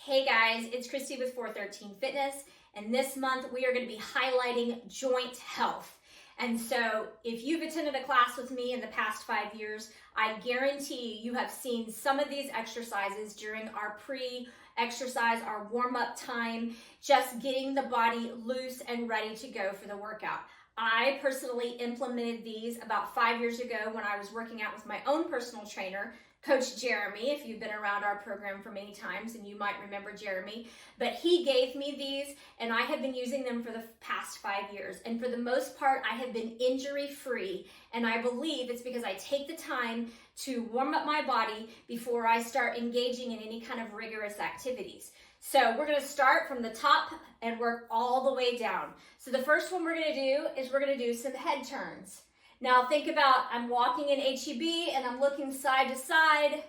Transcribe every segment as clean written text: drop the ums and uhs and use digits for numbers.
Hey guys, it's Christy with 413 Fitness, and this month we are going to be highlighting joint health. And so if you've attended a class with me in the past 5 years, I guarantee you have seen some of these exercises during our pre-exercise, our warm-up time, just getting the body loose and ready to go for the workout. I personally implemented these about 5 years ago when I was working out with my own personal trainer, Coach Jeremy, if you've been around our program for many times, and you might remember Jeremy, but he gave me these and I have been using them for the past 5 years. And for the most part, I have been injury-free. And I believe it's because I take the time to warm up my body before I start engaging in any kind of rigorous activities. So we're gonna start from the top and work all the way down. So the first one we're gonna do is we're gonna do some head turns. Now think about, I'm walking in HEB and I'm looking side to side,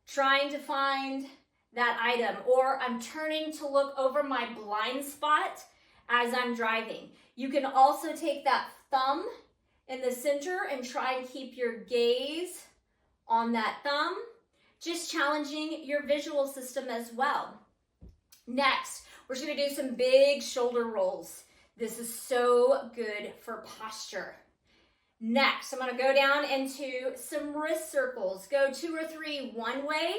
trying to find that item, or I'm turning to look over my blind spot as I'm driving. You can also take that thumb in the center and try and keep your gaze on that thumb, just challenging your visual system as well. Next, we're just gonna do some big shoulder rolls. This is so good for posture. Next, I'm gonna go down into some wrist circles. Go 2 or 3 one way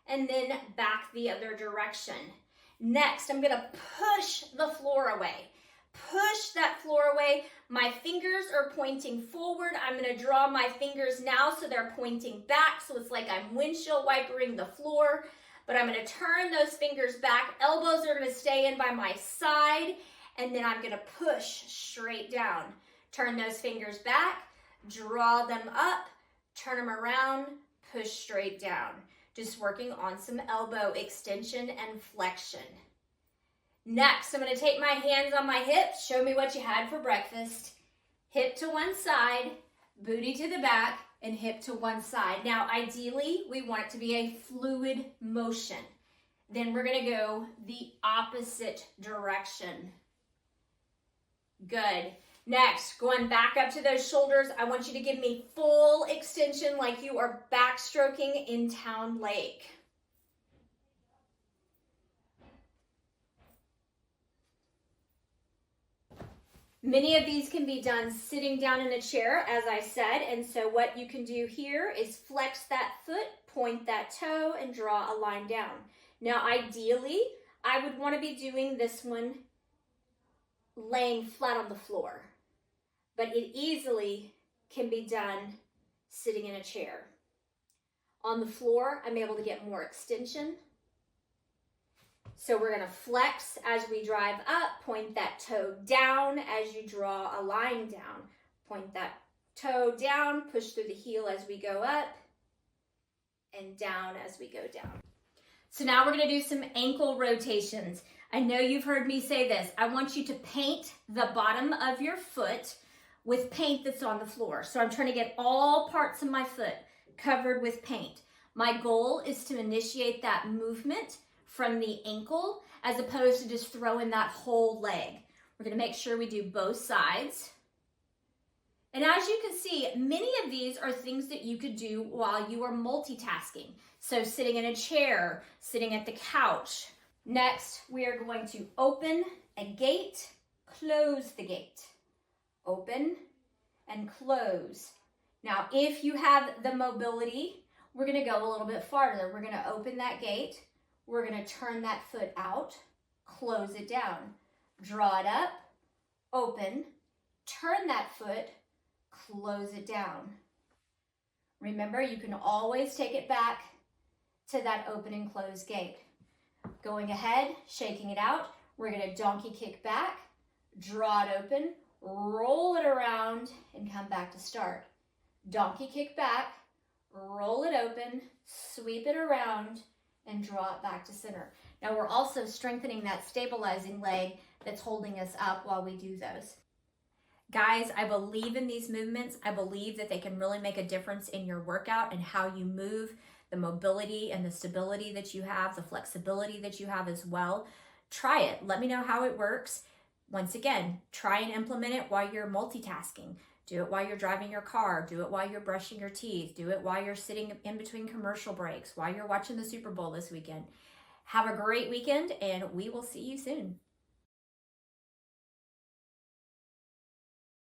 and then back the other direction. Next, I'm gonna push the floor away. Push that floor away. My fingers are pointing forward. I'm gonna draw my fingers now so they're pointing back, so it's like I'm windshield wipering the floor, but I'm gonna turn those fingers back. Elbows are gonna stay in by my side, and then I'm gonna push straight down. Turn those fingers back, draw them up, turn them around, push straight down. Just working on some elbow extension and flexion. Next, I'm gonna take my hands on my hips. Show me what you had for breakfast. Hip to one side, booty to the back, and hip to one side. Now, ideally, we want it to be a fluid motion. Then we're gonna go the opposite direction. Good. Next, going back up to those shoulders, I want you to give me full extension like you are backstroking in Town Lake. Many of these can be done sitting down in a chair, as I said, and so what you can do here is flex that foot, point that toe, and draw a line down. Now, ideally, I would want to be doing this one laying flat on the floor, but it easily can be done sitting in a chair. On the floor, I'm able to get more extension. So we're gonna flex as we drive up, point that toe down as you draw a line down. Point that toe down, push through the heel as we go up, and down as we go down. So now we're gonna do some ankle rotations. I know you've heard me say this. I want you to paint the bottom of your foot with paint that's on the floor. So I'm trying to get all parts of my foot covered with paint. My goal is to initiate that movement from the ankle as opposed to just throwing that whole leg. We're gonna make sure we do both sides. And as you can see, many of these are things that you could do while you are multitasking. So sitting in a chair, sitting at the couch. Next, we are going to open a gate, close the gate. Open and close. Now, if you have the mobility, we're gonna go a little bit farther. We're gonna open that gate. We're gonna turn that foot out, close it down, draw it up, open, turn that foot, close it down. Remember, you can always take it back to that open and close gate. Going ahead, shaking it out, we're gonna donkey kick back, draw it open, roll it around, and come back to start. Donkey kick back, roll it open, sweep it around, and draw it back to center. Now we're also strengthening that stabilizing leg that's holding us up while we do those. Guys, I believe in these movements. I believe that they can really make a difference in your workout and how you move, the mobility and the stability that you have, the flexibility that you have as well. Try it. Let me know how it works. Once again, try and implement it while you're multitasking. Do it while you're driving your car. Do it while you're brushing your teeth. Do it while you're sitting in between commercial breaks, while you're watching the Super Bowl this weekend. Have a great weekend, and we will see you soon.